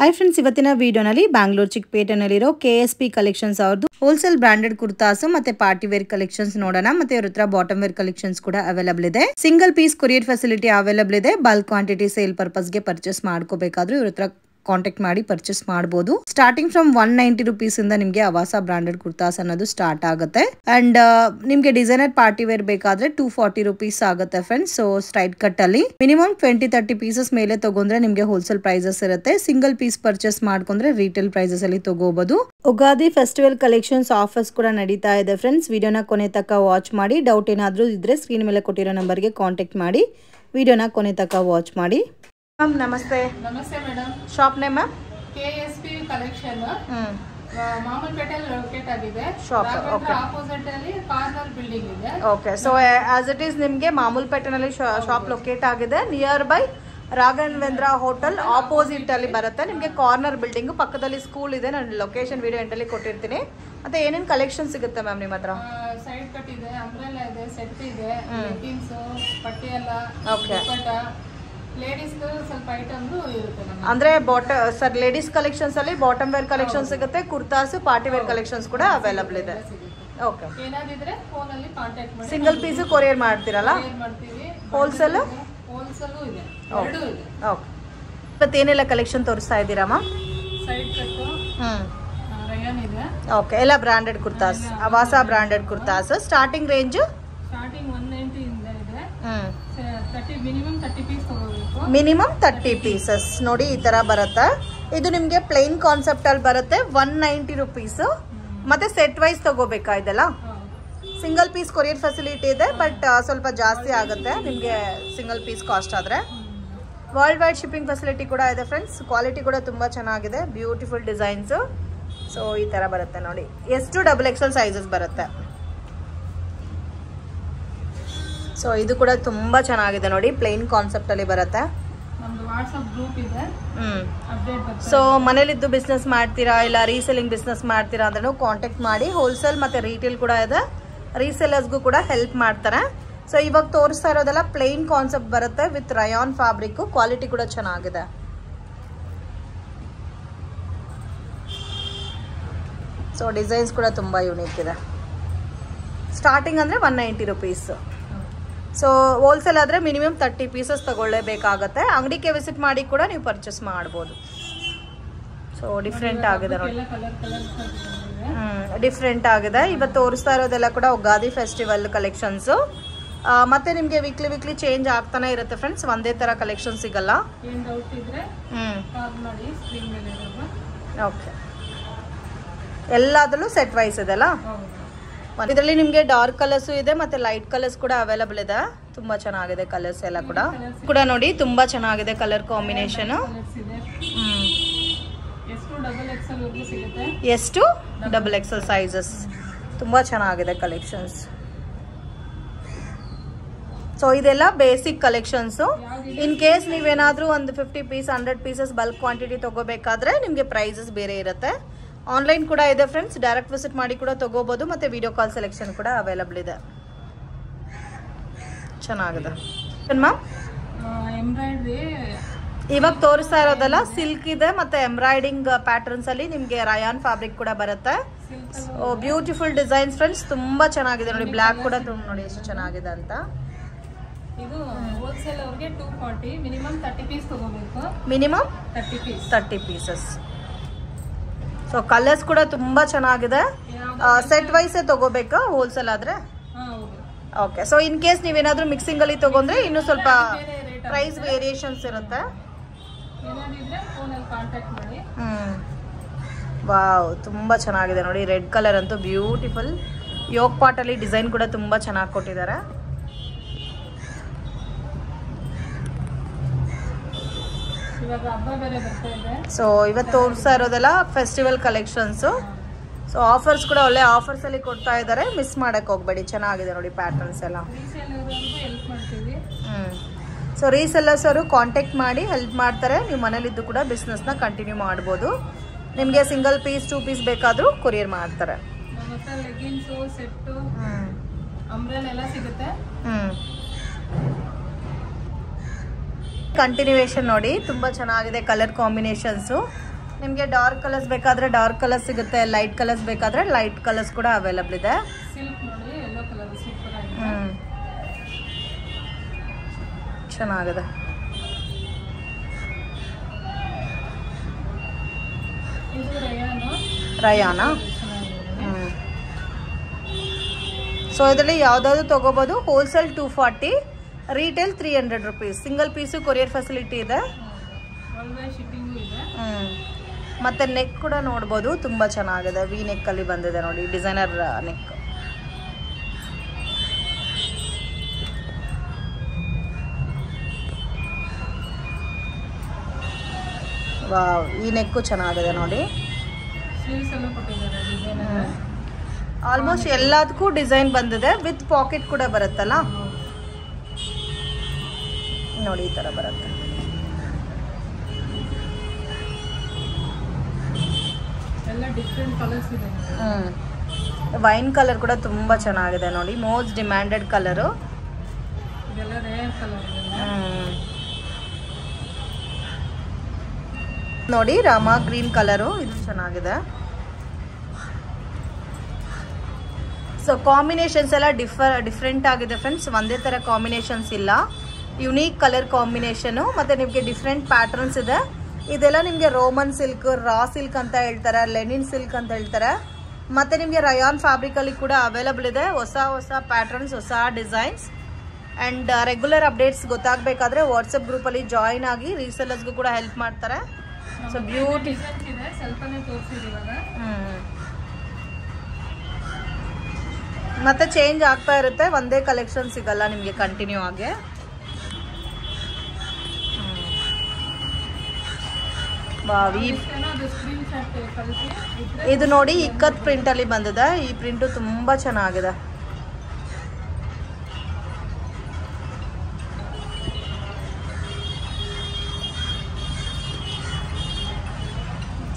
Hi friends, ಇವತ್ತಿನ ವಿಡಿಯೋನಲ್ಲಿ ಬ್ಯಾಂಗ್ಳೂರ್ ಚಿಕ್ಕಪೇಟೆನಲ್ಲಿರೋ KSP ಕಲೆಕ್ಷನ್ಸ್ ಅವ್ರದ್ದು ಹೋಲ್ಸೇಲ್ ಬ್ರಾಂಡೆಡ್ ಕುರ್ತಾಸ್ ಮತ್ತೆ ಪಾರ್ಟಿ ವೇರ್ ಕಲೆಕ್ಷನ್ಸ್ ನೋಡೋಣ. ಮತ್ತೆ ಇವ್ರ ಹತ್ರ ಬಾಟಮ್ ವೇರ್ ಕಲೆಕ್ಷನ್ಸ್ ಕೂಡ ಅವೈಲೇಬಲ್ ಇದೆ. Single piece courier facility available ಇದೆ. ಬಲ್ಕ್ ಕ್ವಾಂಟಿಟಿ ಸೇಲ್ ಪರ್ಪಸ್ಗೆ ಪರ್ಚೇಸ್ ಮಾಡ್ಕೋಬೇಕಾದ್ರೂ ಇವ್ರ ಹತ್ರ ಕಾಂಟ್ಯಾಕ್ಟ್ ಮಾಡಿ ಪರ್ಚೇಸ್ ಮಾಡಬಹುದು. ಸ್ಟಾರ್ಟಿಂಗ್ ಫ್ರಮ್ 190 rupees ಇಂದ ನಿಮಗೆ ಅವಾಸ ಬ್ರಾಂಡೆಡ್ ಕುರ್ತಾಸ್ ಅನ್ನೋದು ಸ್ಟಾರ್ಟ್ ಆಗುತ್ತೆ. ಅಂಡ್ ನಿಮ್ಗೆ ಡಿಸೈನರ್ ಪಾರ್ಟಿ ವೇರ್ ಬೇಕಾದ್ರೆ 240 rupees ಆಗುತ್ತೆ ಫ್ರೆಂಡ್ಸ್. ಸೊ ಸ್ಟ್ರೈಟ್ ಕಟ್ ಅಲ್ಲಿ ಮಿನಿಮಮ್ 20-30 ಪೀಸಸ್ ಮೇಲೆ ತಗೊಂಡ್ರೆ ನಿಮ್ಗೆ ಹೋಲ್ಸೇಲ್ ಪ್ರೈಸಸ್ ಇರುತ್ತೆ. ಸಿಂಗಲ್ ಪೀಸ್ ಪರ್ಚೇಸ್ ಮಾಡ್ಕೊಂಡ್ರೆ ರಿಟೇಲ್ ಪ್ರೈಸಸ್ ಅಲ್ಲಿ ತಗೋಬಹುದು. ಉಗಾದಿ ಫೆಸ್ಟಿವಲ್ ಕಲೆಕ್ಷನ್ಸ್ ಆಫರ್ಸ್ ಕೂಡ ನಡೀತಾ ಇದೆ ಫ್ರೆಂಡ್ಸ್. ವಿಡಿಯೋನ ಕೊನೆ ತನಕ ವಾಚ್ ಮಾಡಿ. ಡೌಟ್ ಏನಾದ್ರೂ ಇದ್ರೆ ಸ್ಕ್ರೀನ್ ಮೇಲೆ ಕೊಟ್ಟಿರೋ ನಂಬರ್ಗೆ ಕಾಂಟ್ಯಾಕ್ಟ್ ಮಾಡಿ. ವಿಡಿಯೋನ ಕೊನೆ ತನಕ ವಾಚ್ ಮಾಡಿ. ಮ್ಯಾಮ್ ನಮಸ್ತೆ. ನಮಸ್ತೆ madam. Shop name ma'am? KSP collection. ಮಾಮೂಲ್ಪೇಟೆಯಲ್ಲಿ ಲೊಕೇಟ್ ಆಗಿದೆ. Shop okay. ಆಪೋಸಿಟ್ ಅಲ್ಲಿ ಕಾರ್ನರ್ ಬಿಲ್ಡಿಂಗ್ ಇದೆ. Okay. So as it is ನಿಮಗೆ ಮಾಮೂಲ್ಪೇಟೆನಲ್ಲಿ ಶಾಪ್ ಲೊಕೇಟ್ ಆಗಿದೆ. Nearby Raghavendra hotel opposite ಅಲ್ಲಿ ಬರುತ್ತೆ. ನಿಮಗೆ ಕಾರ್ನರ್ ಬಿಲ್ಡಿಂಗ್ ಪಕ್ಕದಲ್ಲಿ ಸ್ಕೂಲ್ ಇದೆ. ನಾನು ಲೊಕೇಶನ್ ವಿಡಿಯೋ ಎಂಟಲ್ಲಿ ಕೊಟ್ಟಿರ್ತೀನಿ. ಮತ್ತೆ ಏನೇನು ಕಲೆಕ್ಷನ್ ಸಿಗುತ್ತೆ ಮ್ಯಾಮ್ ನಿಮ್ಮ ಹತ್ರ? ಸೈಡ್ ಕಟ್ ಇದೆ, ಅಂಬ್ರೆಲಾ ಇದೆ, ಸೆಟ್ ಇದೆ, ಲೆಗ್ಗಿನ್ಸ್, ಪಟ್ಟಿ ಎಲ್ಲ, ಓಕೆ. ಲೇಡೀಸ್ ಸ್ವಲ್ಪ ಐಟಮ್ಸ್ ಇರುತ್ತೆ ನಮಗೆ. ಅಂದ್ರೆ ಸರ್ ಲೇಡೀಸ್ ಕಲೆಕ್ಷನ್ಸ್ ಅಲ್ಲಿ ಬಾಟಮ್ ವೇರ್ ಕಲೆಕ್ಷನ್ ಸಿಗುತ್ತೆ, ಕುರ್ತಾಸ್, ಪಾರ್ಟಿ ವೇರ್ ಕಲೆಕ್ಷನ್ಸ್ ಕೂಡ ಅವೈಲೇಬಲ್ ಇದೆ. ಓಕೆ. ಏನಾದಿದ್ರೆ ಫೋನ್ ಅಲ್ಲಿ ಕಾಂಟ್ಯಾಕ್ಟ್ ಮಾಡಿ. ಸಿಂಗಲ್ ಪೀಸ್ ಕೊರಿಯರ್ ಮಾಡ್ತೀರಲ್ಲ? ಮಾಡ್ತೀವಿ. ಹೋಲ್ಸೇಲ್ ಇದೆ, ಎರಡೂ ಇದೆ. ಓಕೆ. ಇವತ್ತೇನೆಲ್ಲ ಕಲೆಕ್ಷನ್ ತೋರಿಸ್ತಾ ಇದ್ದೀರಾ ಮ್ಯಾಮ್? ಸೈಡ್ ಕಟ್, ರಯಾನ್ ಇದೆ. ಓಕೆ. ಎಲ್ಲ branded kurtas, Avaasa branded kurtas. Starting range starting 190 ಇಂದ ಇದೆ. 30 ಮಿನಿಮಮ್ 30 ಪೀಸ್ ತಗೋಬೇಕು. ಮಿನಿಮಮ್ 30 ಪೀಸಸ್ ನೋಡಿ ಈ ತರ ಬರುತ್ತೆ. ಇದು ನಿಮ್ಗೆ ಪ್ಲೈನ್ ಕಾನ್ಸೆಪ್ಟ್ ಅಲ್ಲಿ ಬರುತ್ತೆ. 190 rupees. ಮತ್ತೆ ಸೆಟ್ ವೈಸ್ ತಗೋಬೇಕಾ ಇದೆಲ್ಲ? ಸಿಂಗಲ್ ಪೀಸ್ ಕೊರಿಯರ್ ಫೆಸಿಲಿಟಿ ಇದೆ, ಬಟ್ ಸ್ವಲ್ಪ ಜಾಸ್ತಿ ಆಗುತ್ತೆ ನಿಮ್ಗೆ ಸಿಂಗಲ್ ಪೀಸ್ ಕಾಸ್ಟ್ ಆದ್ರೆ. ವರ್ಲ್ಡ್ ವೈಡ್ ಶಿಪ್ಪಿಂಗ್ ಫೆಸಿಲಿಟಿ ಕೂಡ ಇದೆ ಫ್ರೆಂಡ್ಸ್. ಕ್ವಾಲಿಟಿ ಕೂಡ ತುಂಬಾ ಚೆನ್ನಾಗಿದೆ. Beautiful designs. ಸೊ ಈ ತರ ಬರುತ್ತೆ ನೋಡಿ. ಎಷ್ಟು XXL ಸೈಜಸ್ ಬರುತ್ತೆ. ಸೊ ಇದು ಕೂಡ ತುಂಬಾ ಚೆನ್ನಾಗಿದೆ ನೋಡಿ. ಪ್ಲೇನ್ ಕಾನ್ಸೆಪ್ಟ್ ಅಲ್ಲಿ ಬರುತ್ತೆ. ನಮ್ದು ವಾಟ್ಸ್ಆಪ್ ಗ್ರೂಪ್ ಇದೆ. ಅಪ್ಡೇಟ್ ಬರುತ್ತೆ. ಸೊ ಮನೇಲಿದ್ದು ಬಿಸ್ನೆಸ್ ಮಾಡ್ತೀರಾ ಇಲ್ಲ ರೀಸೆಲ್ಲಿಂಗ್ ಬಿಸ್ನೆಸ್ ಮಾಡ್ತೀರಾ ಅಂದ್ರೂ ಕಾಂಟ್ಯಾಕ್ಟ್ ಮಾಡಿ. ಹೋಲ್ಸೇಲ್ ಮತ್ತೆ ರೀಟೇಲ್ ಕೂಡ ಇದೆ. ರೀಸೆಲ್ಲರ್ಸ್ಗೂ ಕೂಡ ಹೆಲ್ಪ್ ಮಾಡ್ತಾರೆ. ಸೊ ಇವಾಗ ತೋರಿಸ್ತಾ ಇರೋದೆಲ್ಲ ಪ್ಲೇನ್ ಕಾನ್ಸೆಪ್ಟ್ ಬರುತ್ತೆ ವಿತ್ ರಯಾನ್ ಫ್ಯಾಬ್ರಿಕ್. ಕ್ವಾಲಿಟಿ ಕೂಡ ಚೆನ್ನಾಗಿದೆ. ಸೊ ಡಿಸೈನ್ಸ್ ಕೂಡ ತುಂಬಾ ಯೂನಿಕ್ ಇದೆ. ಸ್ಟಾರ್ಟಿಂಗ್ ಅಂದ್ರೆ 190 rupees. ಸೊ ಹೋಲ್ಸೇಲ್ ಆದರೆ ಮಿನಿಮಮ್ 30 ಪೀಸಸ್ ತಗೊಳ್ಳೇಬೇಕಾಗತ್ತೆ. ಅಂಗಡಿಗೆ ವಿಸಿಟ್ ಮಾಡಿ ಕೂಡ ನೀವು ಪರ್ಚೇಸ್ ಮಾಡ್ಬೋದು. ಸೊ ಡಿಫ್ರೆಂಟ್ ಆಗಿದೆ ನೋಡಿ. ಡಿಫ್ರೆಂಟ್ ಆಗಿದೆ. ಇವತ್ತು ತೋರಿಸ್ತಾ ಇರೋದೆಲ್ಲ ಕೂಡ ಉಗಾದಿ ಫೆಸ್ಟಿವಲ್ ಕಲೆಕ್ಷನ್ಸು. ಮತ್ತೆ ನಿಮಗೆ ವೀಕ್ಲಿ ಚೇಂಜ್ ಆಗ್ತಾನೆ ಇರುತ್ತೆ ಫ್ರೆಂಡ್ಸ್. ಒಂದೇ ಥರ ಕಲೆಕ್ಷನ್ ಸಿಗಲ್ಲ. ಓಕೆ. ಎಲ್ಲದರಲ್ಲೂ ಸೆಟ್ ವೈಸ್ ಇದೆಲ್ಲ. ಇದರಲ್ಲಿ ನಿಮಗೆ ಡಾರ್ಕ್ ಕಲರ್ಸ್ ಇದೆ ಮತ್ತೆ ಲೈಟ್ ಕಲರ್ಸ್ ಕೂಡ ಅವೈಲೇಬಲ್ ಇದೆ. ತುಂಬಾ ಚೆನ್ನಾಗಿದೆ ಕಲರ್ಸ್ ಎಲ್ಲ ಕೂಡ ನೋಡಿ. ತುಂಬಾ ಚೆನ್ನಾಗಿದೆ ಕಲರ್ ಕಾಂಬಿನೇಷನ್. ಎಷ್ಟು XXL ಸೈಜಸ್. ತುಂಬಾ ಚೆನ್ನಾಗಿದೆ ಕಲೆಕ್ಷನ್ಸ್. ಸೊ ಇದೆಲ್ಲ ಬೇಸಿಕ್ ಕಲೆಕ್ಷನ್ಸ್. ಇನ್ ಕೇಸ್ ನೀವೇನಾದ್ರೂ ಒಂದು 50 ಪೀಸ್ 100 ಪೀಸಸ್ ಬಲ್ಕ್ ಕ್ವಾಂಟಿಟಿ ತಗೋಬೇಕಾದ್ರೆ ನಿಮಗೆ ಪ್ರೈಸಸ್ ಬೇರೆ ಇರುತ್ತೆ. ಆನ್ಲೈನ್ ಕೂಡ ಇದೆ ಫ್ರೆಂಡ್ಸ್. ಡೈರೆಕ್ಟ್ ವಿಸಿಟ್ ಮಾಡಿ ಕೂಡ ತಗೋಬಹುದು. ಮತ್ತೆ ವಿಡಿಯೋ ಕಾಲ್ ಸೆಲೆಕ್ಷನ್ ಕೂಡ ಅವೈಲೇಬಲ್ ಇದೆ. ಚೆನ್ನಾಗಿದೆ ಮ್ಯಾಮ್. ಎಂಬ್ರಾಯ್ಡ್ರಿ ಇವಾಗ ತೋರಿಸ್ತಾ ಇರೋದೆಲ್ಲ ಸಿಲ್ಕ್ ಇದೆ ಮತ್ತೆ ಎಂಬ್ರಾಯ್ಡಿಂಗ್ ಪ್ಯಾಟರ್ನ್ಸ್ ಅಲ್ಲಿ ನಿಮ್ಗೆ ರಯಾನ್ ಫ್ಯಾಬ್ರಿಕ್ ಕೂಡ ಬರುತ್ತೆ. Beautiful designs friends. ತುಂಬಾ ಚೆನ್ನಾಗಿದೆ ನೋಡಿ. ಬ್ಲಾಕ್ ಕೂಡ ನೋಡಿ ಎಷ್ಟು ಚೆನ್ನಾಗಿದೆ ಅಂತ. ಇದು ಹೋಲ್ಸೇಲ್ ಅವ್ರಿಗೆ 240. ಮಿನಿಮಮ್ 30 ಪೀಸ್ ತಗೋಬೇಕು. Minimum 30 pieces. ಸೊ ಕಲರ್ಸ್ ಕೂಡ ತುಂಬಾ ಚೆನ್ನಾಗಿದೆ. ಸೆಟ್ ವೈಸ್ ತಗೋಬೇಕಾ ಹೋಲ್ಸೇಲ್ ಆದ್ರೆ? ಓಕೆ. ಸೊ ಇನ್ ಕೇಸ್ ನೀವೇನಾದ್ರೂ ಮಿಕ್ಸಿಂಗ್ ಅಲ್ಲಿ ತಗೊಂಡ್ರೆ ಇನ್ನು ಸ್ವಲ್ಪ ಪ್ರೈಸ್ ವೇರಿಯೇಷನ್ಸ್ ಇರುತ್ತೆ. ವಾವ್, ತುಂಬಾ ಚೆನ್ನಾಗಿದೆ ನೋಡಿ. ರೆಡ್ ಕಲರ್ ಅಂತೂ ಬ್ಯೂಟಿಫುಲ್. ಯೋಗ್ ಪಾಟ್ ಅಲ್ಲಿ ಡಿಸೈನ್ ಕೂಡ ತುಂಬಾ ಚೆನ್ನಾಗಿ ಕೊಟ್ಟಿದ್ದಾರೆ. ಸೊ ಇವತ್ತು ತೋರಿಸ್ತಾ ಇರೋದೆಲ್ಲ ಫೆಸ್ಟಿವಲ್ ಕಲೆಕ್ಷನ್ಸ್. ಸೊ ಆಫರ್ಸ್ ಕೂಡ ಒಳ್ಳೆ ಆಫರ್ಸ್ ಅಲ್ಲಿ ಕೊಡ್ತಾ ಇದ್ದಾರೆ. ಮಿಸ್ ಮಾಡಕ್ ಹೋಗ್ಬೇಡಿ. ಚೆನ್ನಾಗಿದೆ ನೋಡಿ ಪ್ಯಾಟರ್ನ್ಸ್ ಎಲ್ಲ. ಸೊ ರೀಸೆಲ್ಲರ್ಸ್ ಅವರು ಕಾಂಟ್ಯಾಕ್ಟ್ ಮಾಡಿ ಹೆಲ್ಪ್ ಮಾಡ್ತಾರೆ. ನೀವು ಮನೇಲಿದ್ದು ಕೂಡ ಬಿಸ್ನೆಸ್ ನ ಕಂಟಿನ್ಯೂ ಮಾಡ್ಬೋದು. ನಿಮ್ಗೆ ಸಿಂಗಲ್ ಪೀಸ್ 2 ಪೀಸ್ ಬೇಕಾದ್ರೂ ಕೊರಿಯರ್ ಮಾಡ್ತಾರೆ. ಕಂಟಿನ್ಯೂಯೇಷನ್ ನೋಡಿ. ತುಂಬಾ ಚೆನ್ನಾಗಿದೆ ಕಲರ್ ಕಾಂಬಿನೇಷನ್ಸ್. ನಿಮಗೆ ಡಾರ್ಕ್ ಕಲರ್ಸ್ ಬೇಕಾದರೆ ಡಾರ್ಕ್ ಕಲರ್ಸ್ ಸಿಗುತ್ತೆ, ಲೈಟ್ ಕಲರ್ಸ್ ಬೇಕಾದರೆ ಲೈಟ್ ಕಲರ್ಸ್ ಕೂಡ ಅವೈಲಬಲ್ ಇದೆ. ಸಿಲ್ಕ್ ನೋಡಿ ಯೆಲ್ಲೋ ಕಲರ್ ಸೂಪರ್ ಆಗಿದೆ. ಚೆನ್ನಾಗಿದೆ. ಇದು ರಯಾನಾ. ಸೊ ಇದರಲ್ಲಿ ಯಾವುದಾದ್ರು ತೊಗೋಬೋದು. Wholesale 240, retail 300 rupees. Single piece courier facility ಇದೆ. ಮತ್ತು ನೆಕ್ ಕೂಡ ನೋಡ್ಬೋದು, ತುಂಬ ಚೆನ್ನಾಗಿದೆ. ವಿ ನೆಕ್ಕಲ್ಲಿ ಬಂದಿದೆ ನೋಡಿ, ಡಿಸೈನರ್ ನೆಕ್. ವಾವ್, ಈ ನೆಕ್ಕು ಚೆನ್ನಾಗಿದೆ ನೋಡಿ. ಆಲ್ಮೋಸ್ಟ್ ಎಲ್ಲದಕ್ಕೂ ಡಿಸೈನ್ ಬಂದಿದೆ, ವಿತ್ ಪಾಕೆಟ್ ಕೂಡ ಬರುತ್ತಲ್ಲ ನೋಡಿ, ಈ ಥರ ಬರುತ್ತೆ. ವೈನ್ ಕಲರ್ ಕೂಡ ತುಂಬ ಚೆನ್ನಾಗಿದೆ ನೋಡಿ, ಮೋಸ್ಟ್ ಡಿಮ್ಯಾಂಡೆಡ್ ಕಲರು. ನೋಡಿ ರಾಮ ಗ್ರೀನ್ ಕಲರು, ಇದು ಚೆನ್ನಾಗಿದೆ. ಸೊ ಕಾಂಬಿನೇಷನ್ಸ್ ಎಲ್ಲ ಡಿಫ್ರೆಂಟ್ ಆಗಿದೆ ಫ್ರೆಂಡ್ಸ್, ಒಂದೇ ಥರ ಕಾಂಬಿನೇಷನ್ಸ್ ಇಲ್ಲ. ಯುನೀಕ್ ಕಲರ್ ಕಾಂಬಿನೇಷನು, ಮತ್ತು ನಿಮಗೆ ಡಿಫ್ರೆಂಟ್ ಪ್ಯಾಟರ್ನ್ಸ್ ಇದೆ. ಇದೆಲ್ಲ ನಿಮಗೆ ರೋಮನ್ ಸಿಲ್ಕ್, ರಾ ಸಿಲ್ಕ್ ಅಂತ ಹೇಳ್ತಾರೆ, ಲೆನಿನ್ ಸಿಲ್ಕ್ ಅಂತ ಹೇಳ್ತಾರೆ. ಮತ್ತು ನಿಮಗೆ ರಯಾನ್ ಫ್ಯಾಬ್ರಿಕಲ್ಲಿ ಕೂಡ ಅವೈಲಬಲ್ ಇದೆ. ಹೊಸ ಹೊಸ ಪ್ಯಾಟರ್ನ್ಸ್, ಹೊಸ ಡಿಸೈನ್ಸ್. ಆ್ಯಂಡ್ ರೆಗ್ಯುಲರ್ ಅಪ್ಡೇಟ್ಸ್ ಗೊತ್ತಾಗಬೇಕಾದ್ರೆ ವಾಟ್ಸಪ್ ಗ್ರೂಪಲ್ಲಿ ಜಾಯಿನ್ ಆಗಿ, ರೀಸೆಲ್ಲರ್ಸ್ಗೂ ಕೂಡ ಹೆಲ್ಪ್ ಮಾಡ್ತಾರೆ. ಸೊ ಬ್ಯೂಟಿ ಮತ್ತೆ ಚೇಂಜ್ ಆಗ್ತಾ ಇರುತ್ತೆ, ಒಂದೇ ಕಲೆಕ್ಷನ್ ಸಿಗಲ್ಲ ನಿಮಗೆ ಕಂಟಿನ್ಯೂ ಆಗಿ. ಇದು ನೋಡಿ ಇಕ್ಕತ್ ಪ್ರಿಂಟ್ ಅಲ್ಲಿ ಬಂದಿದೆ. ಈ ಪ್ರಿಂಟು ತುಂಬಾ ಚೆನ್ನಾಗಿದೆ.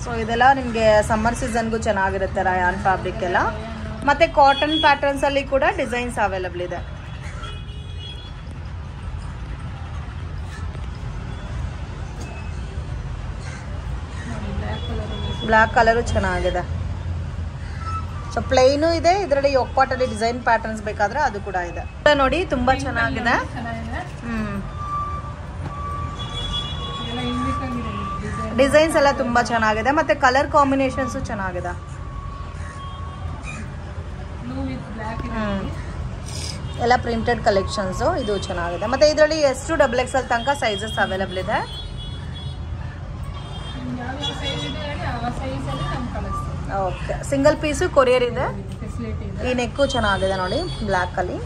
ಸೊ ಇದೆಲ್ಲ ನಿಮಗೆ ಸಮ್ಮರ್ ಸೀಸನ್ಗೂ ಚೆನ್ನಾಗಿರುತ್ತೆ ರಯಾನ್ ಫ್ಯಾಬ್ರಿಕ್ ಎಲ್ಲ. ಮತ್ತೆ ಕಾಟನ್ ಪ್ಯಾಟರ್ನ್ಸ್ ಅಲ್ಲಿ ಕೂಡ ಡಿಸೈನ್ಸ್ ಅವೈಲಬಲ್ ಇದೆ. ಬ್ಲ್ಯಾಕ್ ಕಲರು ಚೆನ್ನಾಗಿದೆ. ಸೊ ಪ್ಲೈನು ಇದೆ, ಇದರಲ್ಲಿ ಯೋಕ್ಪಾಟಲ್ಲಿ ಡಿಸೈನ್ ಪ್ಯಾಟರ್ನ್ಸ್ ಬೇಕಾದ್ರೆ ಅದು ಕೂಡ ಇದೆ ನೋಡಿ, ತುಂಬಾ ಚೆನ್ನಾಗಿದೆ. ಡಿಸೈನ್ಸ್ ಎಲ್ಲ ತುಂಬಾ ಚೆನ್ನಾಗಿದೆ, ಮತ್ತೆ ಕಲರ್ ಕಾಂಬಿನೇಷನ್ಸ್ ಚೆನ್ನಾಗಿದೆ. ಎಲ್ಲ ಪ್ರಿಂಟೆಡ್ ಕಲೆಕ್ಷನ್ಸು, ಇದು ಚೆನ್ನಾಗಿದೆ. ಮತ್ತೆ ಇದರಲ್ಲಿ ಎಷ್ಟು XXL ತನಕ ಸೈಜಸ್ ಅವೈಲಬಲ್ ಇದೆ. ಓಕೆ, ಸಿಂಗಲ್ ಪೀಸು ಕೊರಿಯರ್ ಇದೆ. ಈ ನೆಕ್ಕು ಚೆನ್ನಾಗಿದೆ ನೋಡಿ, ಬ್ಲ್ಯಾಕ್ ಅಲ್ಲಿ.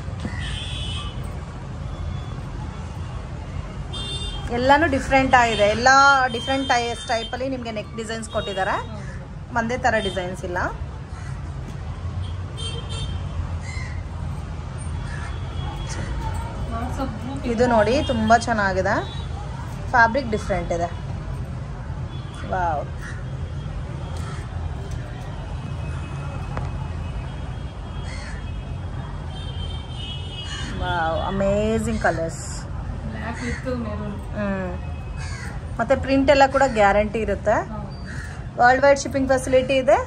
ಎಲ್ಲಾನು ಡಿಫ್ರೆಂಟ್ ಆಗಿದೆ, ಎಲ್ಲ ಡಿಫ್ರೆಂಟ್ ಟೈಪಲ್ಲಿ ನಿಮಗೆ ನೆಕ್ ಡಿಸೈನ್ಸ್ ಕೊಟ್ಟಿದ್ದಾರೆ, ಒಂದೇ ಥರ ಡಿಸೈನ್ಸ್ ಇಲ್ಲ. ಇದು ನೋಡಿ ತುಂಬ ಚೆನ್ನಾಗಿದೆ, ಫ್ಯಾಬ್ರಿಕ್ ಡಿಫ್ರೆಂಟ್ ಇದೆ. Wow, wow, amazing colours. ಮತ್ತೆ ಪ್ರಿಂಟ್ ಎಲ್ಲ ಕೂಡ ಗ್ಯಾರಂಟಿ ಇರುತ್ತೆ. ವರ್ಲ್ಡ್ ವೈಡ್ ಶಿಪ್ಪಿಂಗ್ ಫೆಸಿಲಿಟಿ ಇದೆ.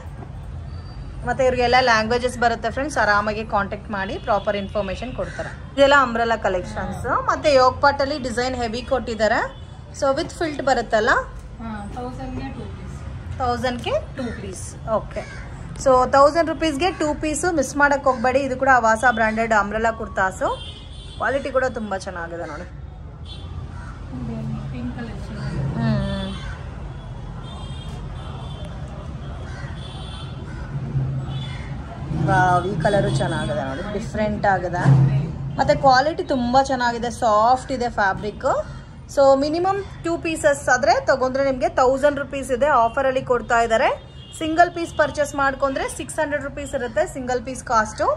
ಮತ್ತೆ ಇವ್ರಿಗೆಲ್ಲ ಲ್ಯಾಂಗ್ವೇಜಸ್ ಬರುತ್ತೆ ಫ್ರೆಂಡ್ಸ್, ಆರಾಮಾಗಿ ಕಾಂಟ್ಯಾಕ್ಟ್ ಮಾಡಿ ಪ್ರಾಪರ್ ಇನ್ಫಾರ್ಮೇಶನ್ ಕೊಡ್ತಾರೆ. ಇದೆಲ್ಲ ಅಂಬ್ರೆಲಾ ಕಲೆಕ್ಷನ್ಸ್. ಮತ್ತೆ ಯೋಗ್ ಪಾಟ್ ಅಲ್ಲಿ ಡಿಸೈನ್ ಹೆವಿ ಕೊಟ್ಟಿದ್ದಾರೆ. ಸೊ ವಿತ್ ಫಿಲ್ಟ್ ಬರುತ್ತಲ್ಲ, 1000ಗೆ 2 ಪೀಸ್. ಓಕೆ, ಸೊ 1000 rupeesಗೆ 2 ಪೀಸು. ಮಿಸ್ ಮಾಡಕ್ಕೆ ಹೋಗ್ಬೇಡಿ. ಇದು ಕೂಡ ಅವಾಸ ಬ್ರಾಂಡೆಡ್ ಅಂಬ್ರೆಲಾ ಕುರ್ತಾಸು. ಕ್ವಾಲಿಟಿ ಕೂಡ ತುಂಬ ಚೆನ್ನಾಗಿದೆ ನೋಡಿ. ವಾವ್, ಈ ಕಲರು ಚೆನ್ನಾಗಿದೆ ನೋಡಿ, ಡಿಫ್ರೆಂಟ್ ಆಗಿದೆ. ಮತ್ತು ಕ್ವಾಲಿಟಿ ತುಂಬ ಚೆನ್ನಾಗಿದೆ, ಸಾಫ್ಟ್ ಇದೆ ಫ್ಯಾಬ್ರಿಕ್. ಸೊ ಮಿನಿಮಮ್ 2 ಪೀಸಸ್ ಆದರೆ ತೊಗೊಂಡ್ರೆ ನಿಮಗೆ 1000 rupees ಇದೆ. ಆಫರಲ್ಲಿ ಕೊಡ್ತಾ ಇದ್ದಾರೆ. ಸಿಂಗಲ್ ಪೀಸ್ ಪರ್ಚೇಸ್ ಮಾಡ್ಕೊಂಡ್ರೆ 600 rupees ಇರುತ್ತೆ single piece cost.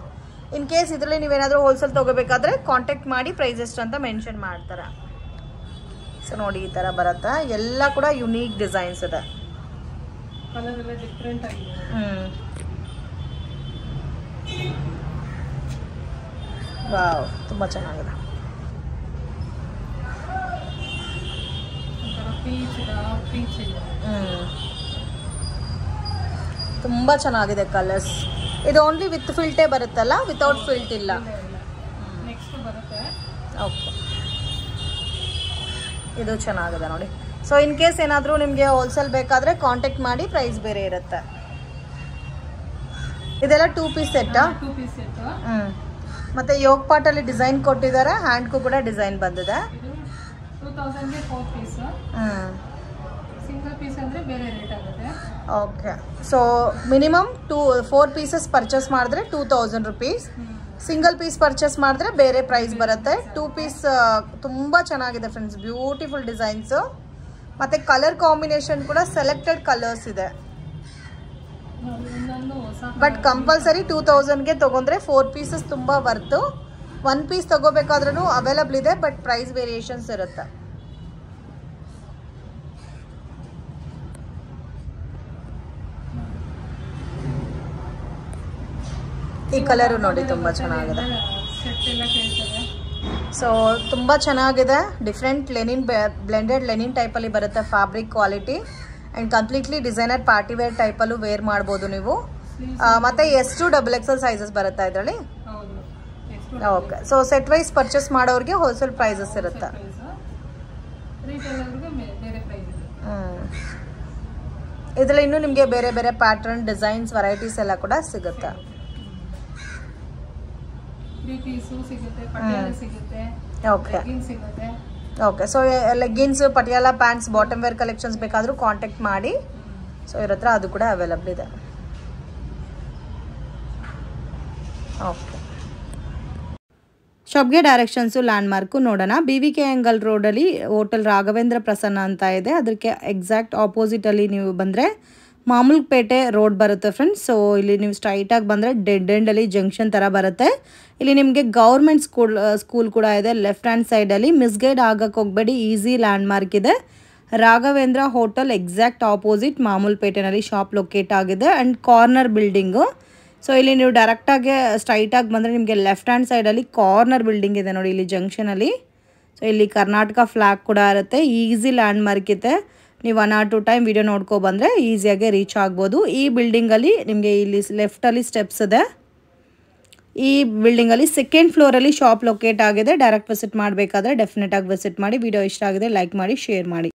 In case ಇದರಲ್ಲಿ ನೀವೇನಾದರೂ ಹೋಲ್ಸೇಲ್ ತೊಗೋಬೇಕಾದ್ರೆ ಕಾಂಟ್ಯಾಕ್ಟ್ ಮಾಡಿ ಪ್ರೈಸ್ ಎಷ್ಟು ಅಂತ ಮೆನ್ಷನ್ ಮಾಡ್ತಾರೆ. ಸೊ ನೋಡಿ, ಈ ಥರ ಬರುತ್ತೆ. ಎಲ್ಲ ಕೂಡ ಯುನೀಕ್ ಡಿಸೈನ್ಸ್ ಇದೆ. ವಾವ್, ತುಂಬ ಚೆನ್ನಾಗಿದೆ. ತುಂಬ ಚೆನ್ನಾಗಿದೆ ಕಲರ್ಸ್. ಇದು ಓನ್ಲಿ ವಿತ್ ಫಿಲ್ಟೇ ಬರುತ್ತಲ್ಲ, ವಿತೌಟ್ ಫಿಲ್ಟ್ ಇಲ್ಲ. ನೆಕ್ಸ್ಟ್ ಬರುತ್ತೆ. ಓಕೆ, ಇದು ಚೆನ್ನಾಗಿದೆ ನೋಡಿ. ಸೊ ಇನ್ ಕೇಸ್ ಏನಾದರೂ ನಿಮಗೆ ಹೋಲ್ಸೇಲ್ ಬೇಕಾದರೆ ಕಾಂಟ್ಯಾಕ್ಟ್ ಮಾಡಿ, ಪ್ರೈಸ್ ಬೇರೆ ಇರುತ್ತೆ. ಇದೆಲ್ಲ 2 ಪೀಸ್ ಸೆಟ್ಟಾ? 2 piece set. ಮತ್ತು ಯೋಗ್ ಪಾಟಲ್ಲಿ ಡಿಸೈನ್ ಕೊಟ್ಟಿದ್ದಾರೆ, ಹ್ಯಾಂಡ್ಗೂ ಕೂಡ ಡಿಸೈನ್ ಬಂದಿದೆ. ಇದು 2000ಗೆ 4 ಪೀಸ್. ಸಿಂಗಲ್ ಪೀಸ್ ಅಂದರೆ ಬೇರೆ ರೇಟ್ ಆಗುತ್ತೆ. Okay, so minimum 4 pieces purchase ಮಾಡಿದ್ರೆ 2000 ರುಪೀಸ್. ಸಿಂಗಲ್ ಪೀಸ್ ಪರ್ಚೇಸ್ ಮಾಡಿದ್ರೆ ಬೇರೆ ಪ್ರೈಸ್ ಬರುತ್ತೆ. 2 ಪೀಸ್ ತುಂಬ ಚೆನ್ನಾಗಿದೆ ಫ್ರೆಂಡ್ಸ್, ಬ್ಯೂಟಿಫುಲ್ ಡಿಸೈನ್ಸು. ಮತ್ತು ಕಲರ್ ಕಾಂಬಿನೇಷನ್ ಕೂಡ ಸೆಲೆಕ್ಟೆಡ್ ಕಲರ್ಸ್ ಇದೆ. ಬಟ್ ಕಂಪಲ್ಸರಿ 2000ಗೆ ತೊಗೊಂಡ್ರೆ 4 ಪೀಸಸ್ ತುಂಬ ವರ್ತು. 1 ಪೀಸ್ ತೊಗೋಬೇಕಾದ್ರೂ ಅವೈಲಬಲ್ ಇದೆ, ಬಟ್ ಪ್ರೈಸ್ ವೇರಿಯೇಷನ್ಸ್ ಇರುತ್ತೆ. ಈ ಕಲರು ನೋಡಿ ತುಂಬ ಚೆನ್ನಾಗಿದೆ. ಸೊ ತುಂಬ ಚೆನ್ನಾಗಿದೆ. ಡಿಫ್ರೆಂಟ್ ಲೆನಿನ್, ಬ್ಲೆಂಡೆಡ್ ಲೆನಿನ್ ಟೈಪಲ್ಲಿ ಬರುತ್ತೆ, fabric quality and completely designer party wear ಟೈಪಲ್ಲೂ ವೇರ್ ಮಾಡ್ಬೋದು ನೀವು. ಮತ್ತು S2 XXL ಸೈಜಸ್ ಬರುತ್ತೆ ಇದರಲ್ಲಿ. Okay, so set wise purchase ಮಾಡೋರಿಗೆ ಹೋಲ್ಸೇಲ್ ಪ್ರೈಸಸ್ ಇರುತ್ತೆ. ಇದರಲ್ಲಿ ಇನ್ನೂ ನಿಮಗೆ ಬೇರೆ ಬೇರೆ ಪ್ಯಾಟರ್ನ್, ಡಿಸೈನ್ಸ್, ವೆರೈಟೀಸ್ ಎಲ್ಲ ಕೂಡ ಸಿಗುತ್ತೆ. Okay okay, so leggings, Patiala pants, bottom wear collections ಬೇಕಾದರೂ ಕಾಂಟ್ಯಾಕ್ಟ್ ಮಾಡಿ. ಸೊ ಇವ್ರ ಹತ್ರ ಅದು ಕೂಡ ಅವೈಲಬಲ್ ಇದೆ. ಓಕೆ, ಶಾಪ್ಗೆ ಡೈರೆಕ್ಷನ್ಸು, ಲ್ಯಾಂಡ್ಮಾರ್ಕು ನೋಡೋಣ. BVK ಆ್ಯಂಗಲ್ ರೋಡಲ್ಲಿ ಹೋಟೆಲ್ ರಾಘವೇಂದ್ರ ಪ್ರಸನ್ನ ಅಂತ ಇದೆ. ಅದಕ್ಕೆ ಎಕ್ಸಾಕ್ಟ್ ಆಪೋಸಿಟಲ್ಲಿ ನೀವು ಬಂದರೆ ಮಾಮೂಲ್ಪೇಟೆ ರೋಡ್ ಬರುತ್ತೆ ಫ್ರೆಂಡ್ಸ್. ಸೊ ಇಲ್ಲಿ ನೀವು ಸ್ಟ್ರೈಟಾಗಿ ಬಂದರೆ ಡೆಡ್ ಎಂಡಲ್ಲಿ ಜಂಕ್ಷನ್ ಥರ ಬರುತ್ತೆ. ಇಲ್ಲಿ ನಿಮಗೆ ಗೌರ್ಮೆಂಟ್ ಸ್ಕೂಲ್ ಕೂಡ ಇದೆ. ಲೆಫ್ಟ್ ಹ್ಯಾಂಡ್ ಸೈಡಲ್ಲಿ ಮಿಸ್ಗೈಡ್ ಆಗಕ್ಕೆ ಹೋಗಬೇಡಿ, ಈಸಿ ಲ್ಯಾಂಡ್ಮಾರ್ಕ್ ಇದೆ. ರಾಘವೇಂದ್ರ ಹೋಟೆಲ್ ಎಕ್ಸಾಕ್ಟ್ ಆಪೋಸಿಟ್ ಮಾಮೂಲ್ಪೇಟೆನಲ್ಲಿ ಶಾಪ್ ಲೊಕೇಟ್ ಆಗಿದೆ ಆ್ಯಂಡ್ ಕಾರ್ನರ್ ಬಿಲ್ಡಿಂಗು. ಸೊ ಇಲ್ಲಿ ನೀವು ಡೈರೆಕ್ಟಾಗಿ ಸ್ಟ್ರೈಟಾಗಿ ಬಂದರೆ ನಿಮಗೆ ಲೆಫ್ಟ್ ಹ್ಯಾಂಡ್ ಸೈಡಲ್ಲಿ ಕಾರ್ನರ್ ಬಿಲ್ಡಿಂಗ್ ಇದೆ ನೋಡಿ, ಇಲ್ಲಿ ಜಂಕ್ಷನಲ್ಲಿ. ಸೊ ಇಲ್ಲಿ ಕರ್ನಾಟಕ ಫ್ಲಾಗ್ ಕೂಡ ಇರುತ್ತೆ. ಈಸಿ ಲ್ಯಾಂಡ್ಮಾರ್ಕ್ ಇದೆ. ನೀವು 1 or 2 ಟೈಮ್ ವಿಡಿಯೋ ನೋಡ್ಕೊ ಬಂದರೆ ಈಸಿಯಾಗಿ ರೀಚ್ ಆಗ್ಬೋದು. ಈ ಬಿಲ್ಡಿಂಗಲ್ಲಿ ನಿಮಗೆ ಇಲ್ಲಿ ಲೆಫ್ಟಲ್ಲಿ ಸ್ಟೆಪ್ಸ್ ಇದೆ. ಈ ಬಿಲ್ಡಿಂಗಲ್ಲಿ 2nd ಫ್ಲೋರಲ್ಲಿ ಶಾಪ್ ಲೊಕೇಟ್ ಆಗಿದೆ. ಡೈರೆಕ್ಟ್ ವಿಸಿಟ್ ಮಾಡಬೇಕಾದ್ರೆ ಡೆಫಿನೆಟಾಗಿ ವಿಸಿಟ್ ಮಾಡಿ. ವಿಡಿಯೋ ಇಷ್ಟ ಆಗಿದೆ ಲೈಕ್ ಮಾಡಿ, ಶೇರ್ ಮಾಡಿ.